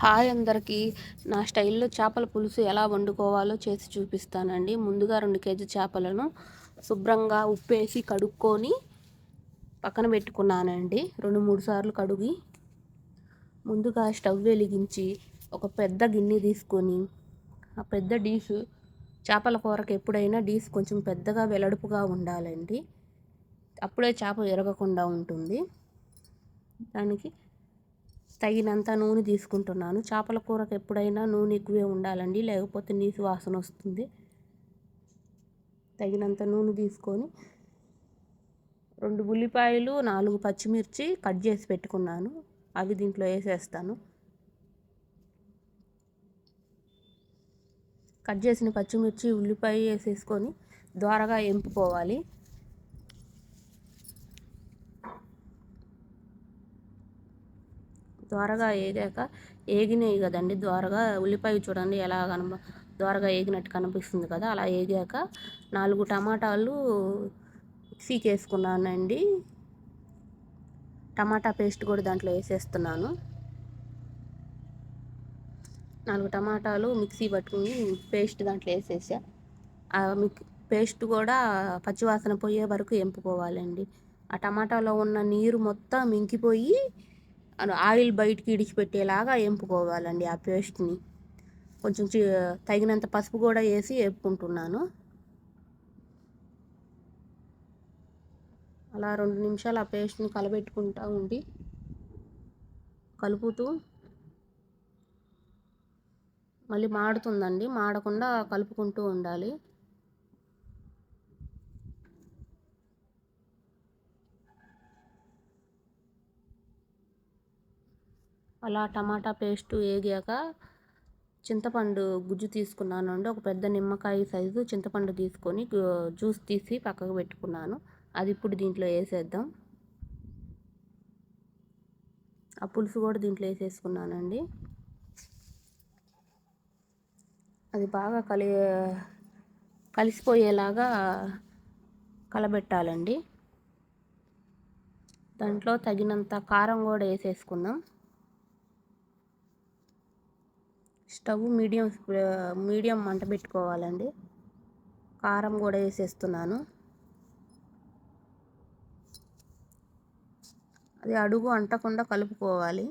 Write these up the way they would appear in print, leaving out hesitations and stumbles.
Hi అందరికీ. నా స్టైల్‌లో చేపల పులుసు ఎలా వండుకోవాలో చేసి చూపిస్తానండి. ముందుగా 2 కేజీ చేపలను శుభ్రంగా ఉప్పేసి కడుక్కొని పక్కన పెట్టుకున్నానండి. 2, 3 సార్లు కడిగి ముందుగా స్టవ్ వెలిగించి ఒక పెద్ద గిన్నె తీసుకొని ఆ పెద్ద డీషు చేపల కూరకి ఎప్పుడైనా డీష్ కొంచెం పెద్దగా వెడల్పుగా ఉండాలండి. అప్పుడే చేప విరగకుండా ఉంటుంది. దానికి తగినంత నూనె తీసుకుంటున్నాను. చేపల కూరకు ఎప్పుడైనా నూనె ఎక్కువే ఉండాలండి, లేకపోతే నీసు వాసన వస్తుంది. తగినంత నూనె తీసుకొని 2 ఉల్లిపాయలు, 4 పచ్చిమిర్చి కట్ చేసి పెట్టుకున్నాను. అవి దీంట్లో వేసేస్తాను. కట్ చేసిన పచ్చిమిర్చి, ఉల్లిపాయ వేసేసుకొని దోరగా ఎంపుకోవాలి. దోరగా ఏగినాయి కదండి. దోరగా ఉల్లిపాయ చూడండి ఎలా దోరగా ఏగినట్టు కనిపిస్తుంది కదా. అలా ఏగాక 4 టమాటాలు మిక్సీకి వేసుకున్నానండి. టమాటా పేస్ట్ కూడా దాంట్లో వేసేస్తున్నాను. 4 టమాటాలు మిక్సీ పట్టుకుని పేస్ట్ దాంట్లో వేసేసా. ఆ పేస్ట్ కూడా పచ్చివాసన పోయే వరకు ఎంపుకోవాలండి. ఆ టమాటాలో ఉన్న నీరు మొత్తం ఇంకిపోయి ఆయిల్ బయటికి ఇడిచిపెట్టేలాగా ఎంపుకోవాలండి ఆ పేస్ట్ని. కొంచెం తగినంత పసుపు కూడా వేసి వేపుకుంటున్నాను. అలా 2 నిమిషాలు ఆ పేస్ట్ని కలబెట్టుకుంటూ ఉండి కలుపుతూ మళ్ళీ మాడుతుందండి. మాడకుండా కలుపుకుంటూ ఉండాలి. అలా టమాటా పేస్ట్ వేగాక చింతపండు గుజ్జు తీసుకున్నానండి. ఒక పెద్ద నిమ్మకాయ సైజు చింతపండు తీసుకొని జ్యూస్ తీసి పక్కకు పెట్టుకున్నాను. అది ఇప్పుడు దీంట్లో వేసేద్దాం. ఆ పులుసు కూడా దీంట్లో వేసేసుకున్నానండి. అది బాగా కలిసిపోయేలాగా కలబెట్టాలండి. దాంట్లో తగినంత కారం కూడా వేసేసుకుందాం. స్టవ్ మీడియం మంట పెట్టుకోవాలండి. కారం కూడా వేసేస్తున్నాను. అది అడుగు అంటకుండా కలుపుకోవాలి.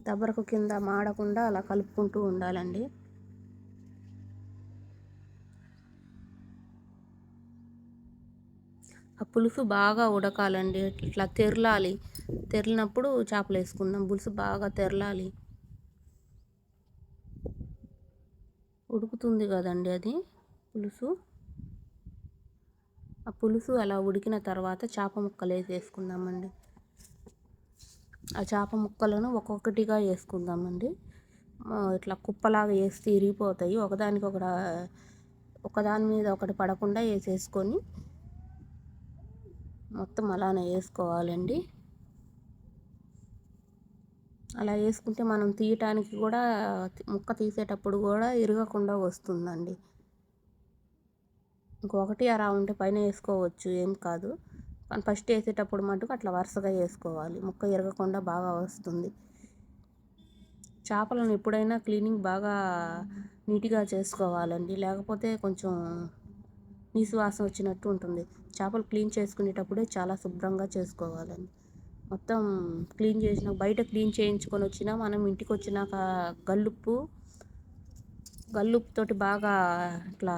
దబ్బరకు కింద మాడకుండా అలా కలుపుకుంటూ ఉండాలండి. ఆ పులుసు బాగా ఉడకాలండి. ఇట్లా తెరిలినప్పుడు చేపలు వేసుకుందాం. పులుసు బాగా తెరలాలి. ఉడుకుతుంది కదండి అది పులుసు. ఆ పులుసు అలా ఉడికిన తర్వాత చేప ముక్కలు వేసేసుకుందామండి. ఆ చేప ముక్కలను ఒక్కొక్కటిగా వేసుకుందామండి. ఇట్లా కుప్పలాగా వేస్తే ఇరిగిపోతాయి. ఒకదాని మీద ఒకటి పడకుండా వేసేసుకొని మొత్తం అలానే వేసుకోవాలండి. అలా వేసుకుంటే మనం తీయటానికి కూడా ముక్క తీసేటప్పుడు కూడా ఇరగకుండా వస్తుందండి. ఇంకొకటి అలా ఉంటే పైన వేసుకోవచ్చు, ఏం కాదు. కానీ ఫస్ట్ వేసేటప్పుడు మటుకు అట్లా వరుసగా వేసుకోవాలి. ముక్క ఇరగకుండా బాగా వస్తుంది. చేపలను ఎప్పుడైనా క్లీనింగ్ బాగా నీట్గా చేసుకోవాలండి, లేకపోతే కొంచెం నీసు వాసన వచ్చినట్టు ఉంటుంది. చేపలు క్లీన్ చేసుకునేటప్పుడే చాలా శుభ్రంగా చేసుకోవాలండి. మొత్తం క్లీన్ చేసిన బయట క్లీన్ చేయించుకొని వచ్చినా మనం ఇంటికి వచ్చినాక గల్లుప్పుతోటి బాగా ఇట్లా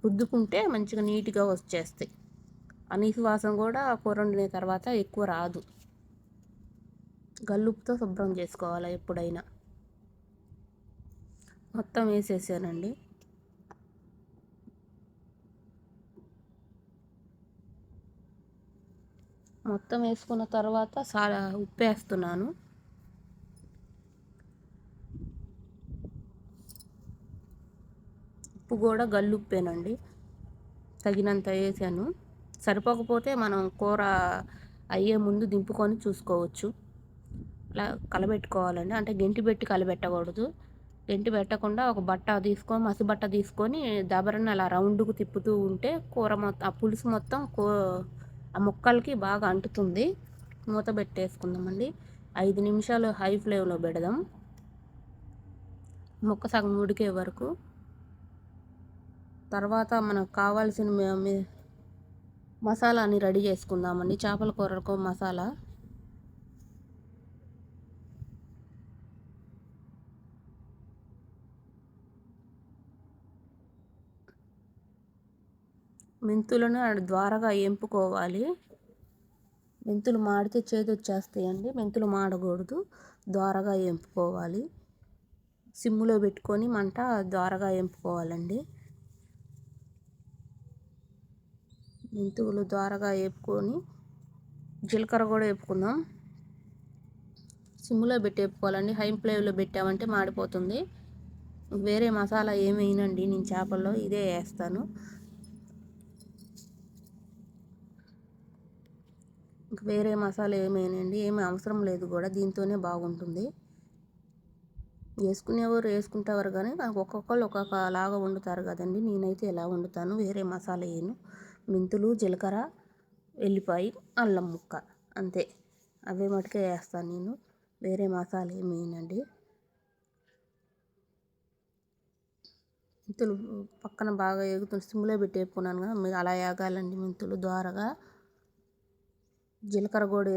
రుద్దుకుంటే మంచిగా నీట్గా వచ్చేస్తాయి. ఆ నీసు వాసన కూడా కూర వండిన తర్వాత ఎక్కువ రాదు. గల్లుప్పుతో శుభ్రం చేసుకోవాలి ఎప్పుడైనా. మొత్తం వేసేసానండి. మొత్తం వేసుకున్న తర్వాత ఉప్పు వేస్తున్నాను. ఉప్పు కూడా గల్లుప్పేనండి, తగినంత వేసాను. సరిపోకపోతే మనం కూర అయ్యే ముందు దింపుకొని చూసుకోవచ్చు. అలా కలబెట్టుకోవాలండి. అంటే గెంటి పెట్టి కలబెట్టకూడదు. గెంటి పెట్టకుండా ఒక మసి బట్ట తీసుకొని దబరని అలా రౌండ్కు తిప్పుతూ ఉంటే కూర మొత్తం ఆ పులుసు మొత్తం ఆ ముక్కలకి బాగా అంటుతుంది. మూత పెట్టేసుకుందామండి. 5 నిమిషాలు హై ఫ్లేమ్లో పెడదాం, ముక్క సగం ఉడికే వరకు. తర్వాత మనకు కావాల్సిన మసాలాని రెడీ చేసుకుందామండి. చేపల కూరకు మసాలా మెంతులను ద్వారగా ఎంపుకోవాలి. మెంతులు మాడితే చేదు వచ్చేస్తాయండి. మెంతులు మాడకూడదు, ద్వారగా ఎంపుకోవాలి. సిమ్ములో పెట్టుకొని మంట ద్వారగా ఎంపుకోవాలండి. మెంతులు ద్వారగా వేపుకొని జీలకర్ర కూడా వేపుకుందాం. సిమ్ములో పెట్టి వేపుకోవాలండి. హై ఫ్లేమ్లో పెట్టామంటే మాడిపోతుంది. వేరే మసాలా ఏమి వేయనండి నేను చేపల్లో, ఇదే వేస్తాను. వేరే మసాలా ఏమేనండి, ఏమి అవసరం లేదు కూడా, దీంతోనే బాగుంటుంది. వేసుకునేవారు వేసుకుంటారు కానీ ఒక్కొక్కళ్ళు ఒక్కొక్క లాగా వండుతారు కదండి. నేనైతే ఎలా వండుతాను, వేరే మసాలా వేయను. మెంతులు, జీలకర్ర, ఎల్లిపాయ, అల్లం ముక్క, అంతే. అవే మటుకే వేస్తాను నేను, వేరే మసాలా ఏమి వేయనండి. మెంతులు పక్కన బాగా ఎగుతుంది, సిమ్లో పెట్టి వేపుకున్నాను కదా, మీరు అలా వేగాలండి. మెంతులు ద్వారగా. జీలకర్ర కూడా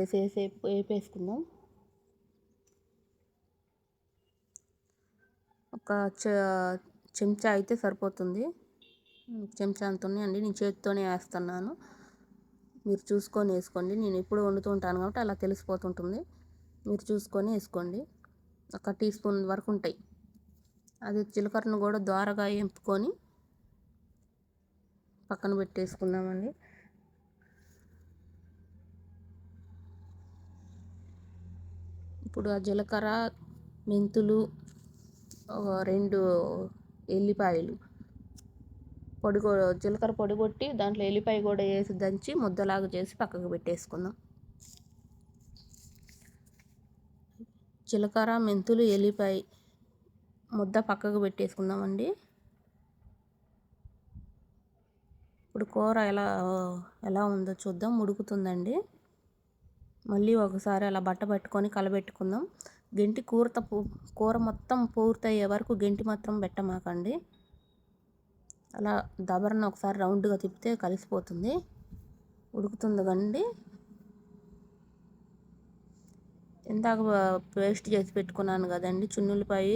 వేపేసుకుందాం. ఒక చెంచా అయితే సరిపోతుంది. చెంచా అంత ఉన్నాయండి, నేను చేతితోనే వేస్తున్నాను. మీరు చూసుకొని వేసుకోండి. నేను ఎప్పుడు వండుతూ ఉంటాను కాబట్టి అలా తెలిసిపోతుంటుంది. మీరు చూసుకొని వేసుకోండి. ఒక టీ స్పూన్ వరకు ఉంటాయి. అది జీలకర్రను కూడా ద్వారగా ఎంపుకొని పక్కన పెట్టేసుకుందామండి. ఇప్పుడు ఆ జీలకర్ర, మెంతులు, 2 ఎల్లిపాయలు జీలకర్ర పొడి కొట్టి దాంట్లో ఎల్లిపాయ కూడా వేసి దంచి ముద్దలాగా చేసి పక్కకు పెట్టేసుకుందాం. జీలకర్ర, మెంతులు, ఎల్లిపాయ ముద్ద పక్కకు పెట్టేసుకుందామండి. ఇప్పుడు కూర ఎలా ఉందో చూద్దాం. ఉడుకుతుందండి. మళ్ళీ ఒకసారి అలా బట్ట పట్టుకొని కలబెట్టుకుందాం. గెంటి కూర మొత్తం పూర్తయ్యే వరకు గెంటి మాత్రం పెట్టమాకండి. అలా దబరన ఒకసారి రౌండ్గా తిప్పితే కలిసిపోతుంది. ఉడుకుతుంది కండి. ఇందాక పేస్ట్ చేసి పెట్టుకున్నాను కదండి, చున్నులపాయ,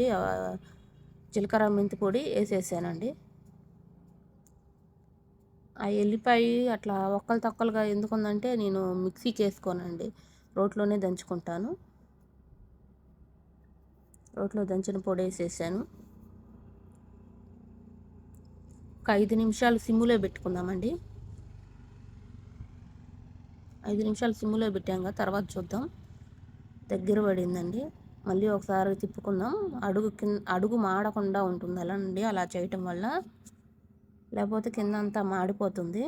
జీలకర్ర, మెంతి పొడి వేసేసానండి. ఆ ఎల్లిపాయ అట్లా ఒక్కలు తొక్కలుగా ఎందుకుందంటే నేను మిక్సీకి వేసుకోనండి, రోట్లోనే దంచుకుంటాను. రోట్లో దంచిన పొడి వేసేసాను. ఒక 5 నిమిషాలు సిమ్ములో పెట్టుకుందామండి. 5 నిమిషాలు సిమ్ములో పెట్టాక తర్వాత చూద్దాం. దగ్గర పడిందండి. మళ్ళీ ఒకసారి తిప్పుకుందాం. అడుగు మాడకుండా ఉంటుంది అలా అండి, అలా చేయటం వల్ల. లేకపోతే కింద అంతా మాడిపోతుంది.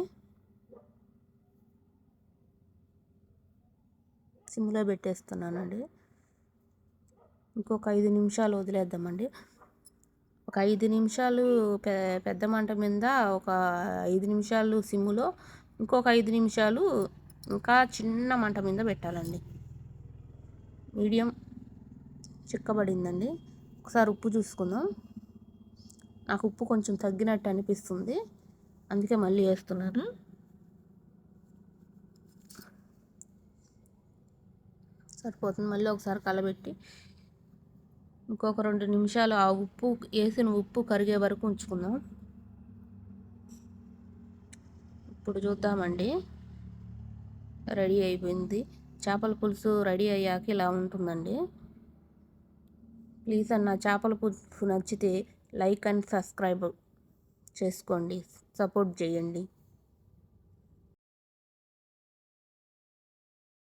సిమ్లో పెట్టేస్తున్నానండి. ఇంకొక 5 నిమిషాలు వదిలేద్దామండి. ఒక 5 నిమిషాలు పెద్ద మంట మీద, ఒక 5 నిమిషాలు సిమ్ములో, ఇంకొక 5 నిమిషాలు ఇంకా చిన్న మంట మీద పెట్టాలండి. మీడియం చిక్కబడిందండి. ఒకసారి ఉప్పు చూసుకుందాం. నాకు ఉప్పు కొంచెం తగ్గినట్టు అనిపిస్తుంది, అందుకే మళ్ళీ వేస్తున్నాను. సరిపోతుంది. మళ్ళీ ఒకసారి కలబెట్టి ఇంకొక 2 నిమిషాలు ఆ వేసిన ఉప్పు కరిగే వరకు ఉంచుకుందాం. ఇప్పుడు చూద్దామండి, రెడీ అయిపోయింది. చేపల పులుసు రెడీ అయ్యాక ఇలా ఉంటుందండి. ప్లీజ్ అన్న చేపల పులుసు నచ్చితే లైక్ అండ్ సబ్స్క్రైబ్ చేసుకోండి, సపోర్ట్ చేయండి.